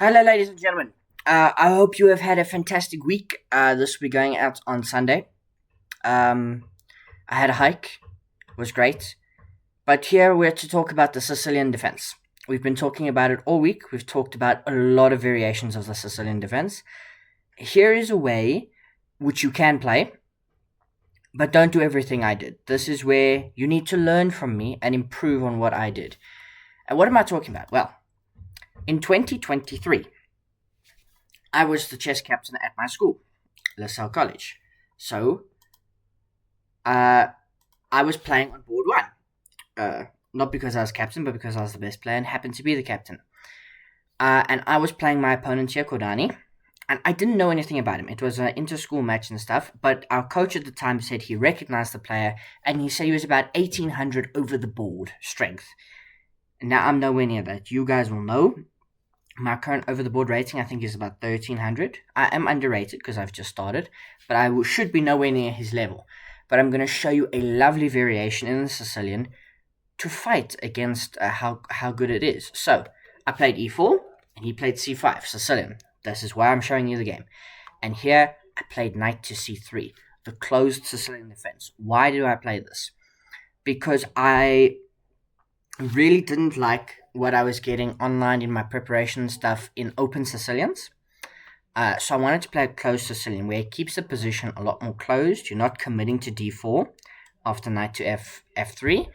Hello, ladies and gentlemen. I hope you have had a fantastic week. This will be going out on Sunday. Um, I had a hike, it was great. But here we're to talk about the Sicilian defense. We've been talking about it all week. We've talked about a lot of variations of the Sicilian defense. Here is a way which you can play, but don't do everything I did. This is where you need to learn from me and improve on what I did. And what am I talking about? Well, in 2023, I was the chess captain at my school, LaSalle College. So, uh, I was playing on board one. Not because I was captain, but because I was the best player and happened to be the captain. And I was playing my opponent here, Kodani, and I didn't know anything about him. It was an inter-school match and stuff, but our coach at the time said he recognized the player, and he said he was about 1800 over the board strength. Now, I'm nowhere near that. You guys will know. My current over the board rating, I think, is about 1300. I am underrated because I've just started, but should be nowhere near his level. But I'm going to show you a lovely variation in the Sicilian to fight against how good it is. So, I played e4, and he played c5, Sicilian. This is why I'm showing you the game. And here, I played knight to c3, the closed Sicilian defense. Why do I play this? Because I really didn't like what I was getting online in my preparation stuff in open Sicilians. So I wanted to play a closed Sicilian where it keeps the position a lot more closed. You're not committing to d4 after knight to f3.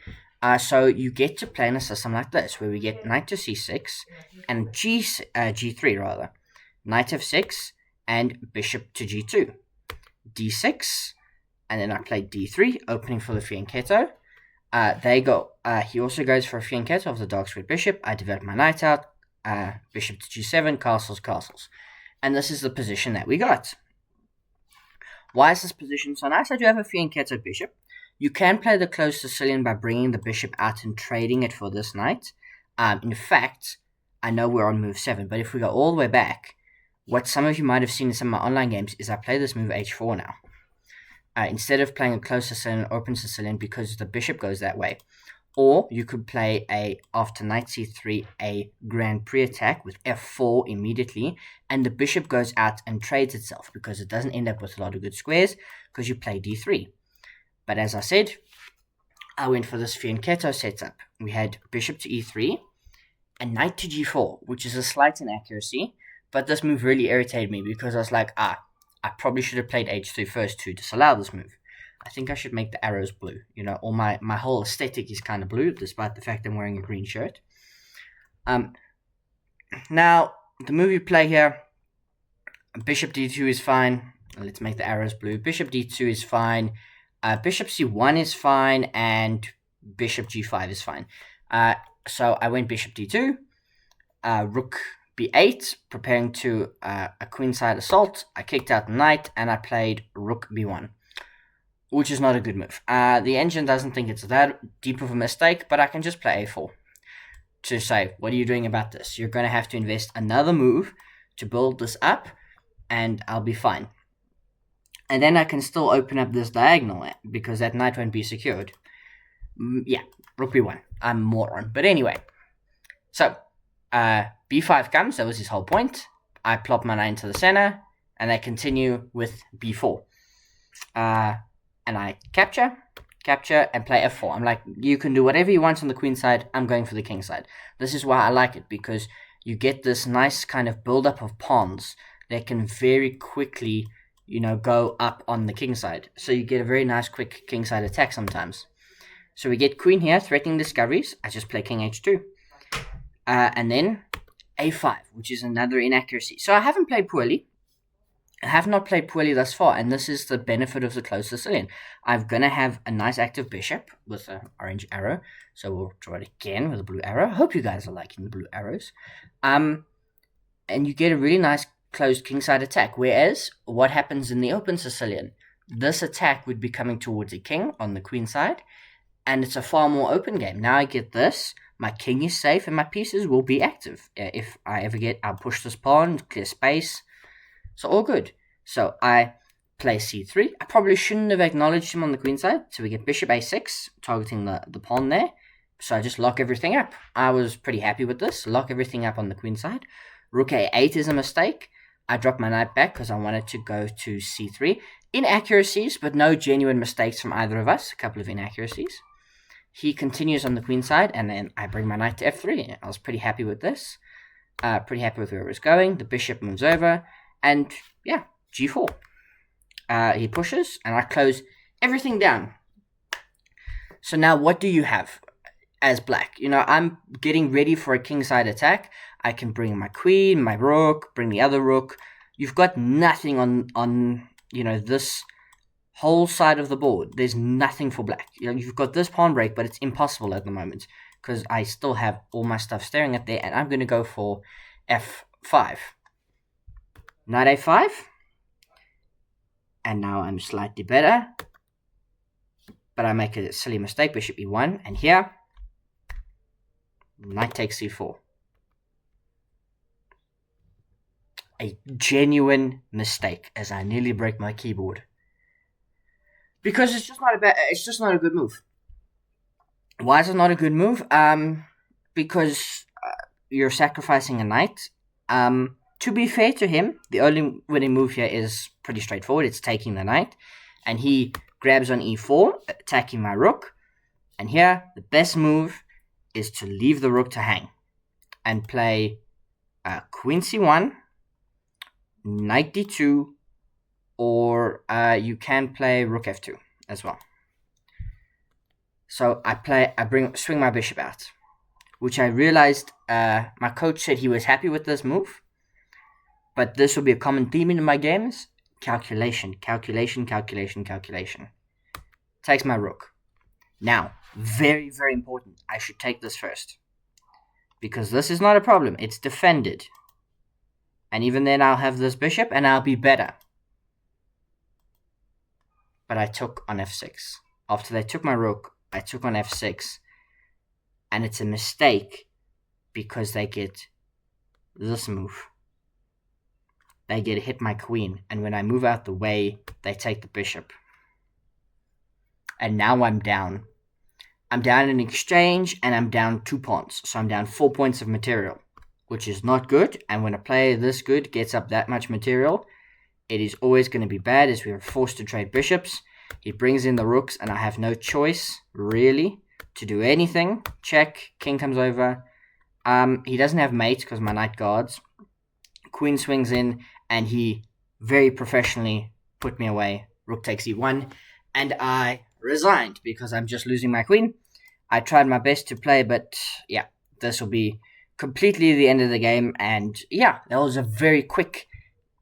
So you get to play in a system like this where we get knight to c6 and g3 rather. Knight f6 and bishop to g2. d6 and then I played d3, opening for the fianchetto. They go. He also goes for a fianchetto of the dark squared bishop. I develop my knight out. Bishop to g7, castles, castles. And this is the position that we got. Why is this position so nice? I do have a fianchetto bishop. You can play the closed Sicilian by bringing the bishop out and trading it for this knight. In fact, I know we're on move 7, but if we go all the way back, what some of you might have seen in some of my online games is I play this move h4 now. Instead of playing a closed Sicilian, open Sicilian, because the bishop goes that way. Or you could play after knight c3, a Grand Prix attack with f4 immediately, and the bishop goes out and trades itself, because it doesn't end up with a lot of good squares, because you play d3. But as I said, I went for this fianchetto setup. We had bishop to e3, and knight to g4, which is a slight inaccuracy, but this move really irritated me, because I was like, I probably should have played h3 first to disallow this move. I think I should make the arrows blue. All my whole aesthetic is kind of blue, despite the fact I'm wearing a green shirt. Now, the move you play here, bishop d2 is fine. Let's make the arrows blue. Bishop d2 is fine. Bishop c1 is fine, and bishop g5 is fine. So I went bishop d2, rook b8, preparing to a queenside assault. I kicked out the knight, and I played rook b1, which is not a good move. The engine doesn't think it's that deep of a mistake, but I can just play a4 to say, what are you doing about this? You're going to have to invest another move to build this up, and I'll be fine. And then I can still open up this diagonal, because that knight won't be secured. Yeah, rook b1. I'm a moron. But anyway, so b5 comes. That was his whole point. I plop my knight into the center, and I continue with b4. And I capture, and play f4. I'm like, you can do whatever you want on the queen side. I'm going for the king side. This is why I like it, because you get this nice kind of build-up of pawns that can very quickly, go up on the king side. So you get a very nice, quick king side attack sometimes. So we get queen here, threatening discoveries. I just play king h2. And then a5, which is another inaccuracy. So I haven't played poorly. I have not played poorly thus far, and this is the benefit of the closed Sicilian. I'm going to have a nice active bishop with an orange arrow, so we'll draw it again with a blue arrow. I hope you guys are liking the blue arrows. And you get a really nice closed kingside attack, whereas what happens in the open Sicilian, this attack would be coming towards a king on the queen side, and it's a far more open game. Now I get this, my king is safe, and my pieces will be active. If I ever I'll push this pawn, clear space. So all good. So I play c3. I probably shouldn't have acknowledged him on the queen side. So we get bishop a6, targeting the pawn there. So I just lock everything up. I was pretty happy with this. Lock everything up on the queen side. Rook a8 is a mistake. I dropped my knight back because I wanted to go to c3. Inaccuracies, but no genuine mistakes from either of us. A couple of inaccuracies. He continues on the queen side, and then I bring my knight to f3. I was pretty happy with this. Pretty happy with where it was going. The bishop moves over, and yeah, g4. He pushes, and I close everything down. So now what do you have as black? I'm getting ready for a kingside attack. I can bring my queen, my rook, bring the other rook. You've got nothing on this whole side of the board. There's nothing for black. You've got this pawn break, but it's impossible at the moment because I still have all my stuff staring at there, and I'm going to go for f5. Knight a5. And now I'm slightly better. But I make a silly mistake, bishop e1, and here, knight takes c4. A genuine mistake, as I nearly break my keyboard. Because it's just not a good move. Why is it not a good move? Because you're sacrificing a knight. To be fair to him, the only winning move here is pretty straightforward. It's taking the knight, and he grabs on e4, attacking my rook. And here, the best move is to leave the rook to hang and play queen c1, knight d2, or you can play rook f2 as well. So swing my bishop out, which I realized my coach said he was happy with this move, but this will be a common theme in my games. Calculation. Takes my rook. Now, very, very important. I should take this first. Because this is not a problem. It's defended. And even then I'll have this bishop and I'll be better. But I took on f6. After they took my rook, I took on f6. And it's a mistake because they get this move. They get to hit my queen, and when I move out the way, they take the bishop. And now I'm down. I'm down in exchange, and I'm down 2 pawns. So I'm down 4 points of material, which is not good. And when a player this good gets up that much material, it is always going to be bad, as we are forced to trade bishops. He brings in the rooks, and I have no choice, really, to do anything. Check, king comes over. He doesn't have mate, because my knight guards. Queen swings in, and he very professionally put me away. Rook takes e1, and I resigned because I'm just losing my queen. I tried my best to play, but yeah, this will be completely the end of the game. And yeah, that was a very quick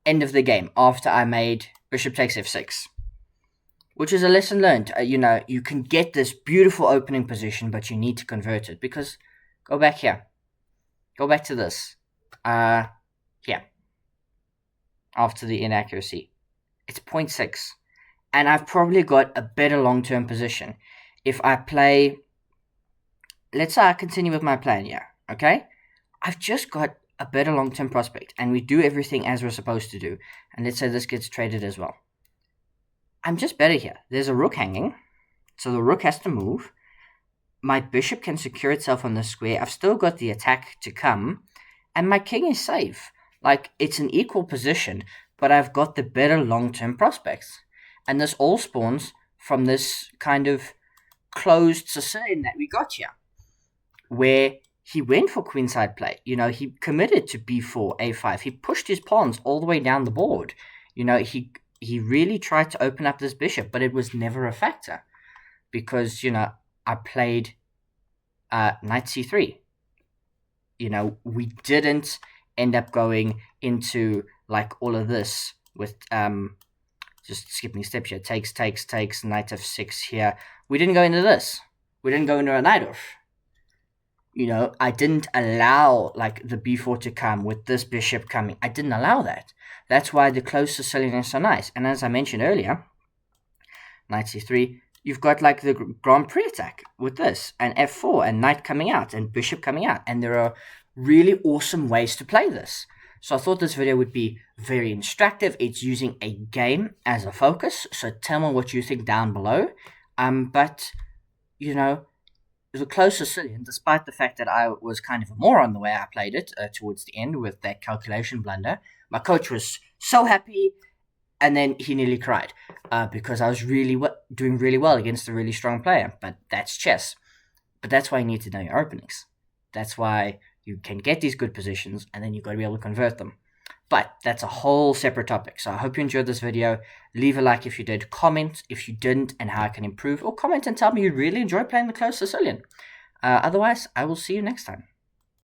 end of the game after I made bishop takes f6, which is a lesson learned. You can get this beautiful opening position, but you need to convert it, because go back here. Go back to this. Here. After the inaccuracy. It's 0.6. And I've probably got a better long-term position. If I play... Let's say I continue with my plan here. Okay? I've just got a better long-term prospect. And we do everything as we're supposed to do. And let's say this gets traded as well. I'm just better here. There's a rook hanging. So the rook has to move. My bishop can secure itself on the square. I've still got the attack to come. And my king is safe. Like, it's an equal position, but I've got the better long-term prospects. And this all spawns from this kind of closed Sicilian that we got here, where he went for queenside play. He committed to b4, a5. He pushed his pawns all the way down the board. He really tried to open up this bishop, but it was never a factor because, I played knight c3. We didn't end up going into like all of this with just skipping steps here. Takes, knight f6 here. We didn't go into this. We didn't go into a knight off. I didn't allow like the b4 to come with this bishop coming. I didn't allow that. That's why the closed Sicilian is so nice. And as I mentioned earlier, knight c3, you've got like the Grand Prix attack with this, and f4, and knight coming out, and bishop coming out. And there are really awesome ways to play this. So I thought this video would be very instructive. It's using a game as a focus. So tell me what you think down below. But, was a close Sicilian, despite the fact that I was kind of a moron the way I played it towards the end with that calculation blunder. My coach was so happy, and then he nearly cried because I was doing really well against a really strong player. But that's chess. But that's why you need to know your openings. That's why you can get these good positions, and then you've got to be able to convert them. But that's a whole separate topic. So I hope you enjoyed this video. Leave a like if you did. Comment if you didn't and how I can improve. Or comment and tell me you really enjoy playing the close Sicilian. Otherwise, I will see you next time.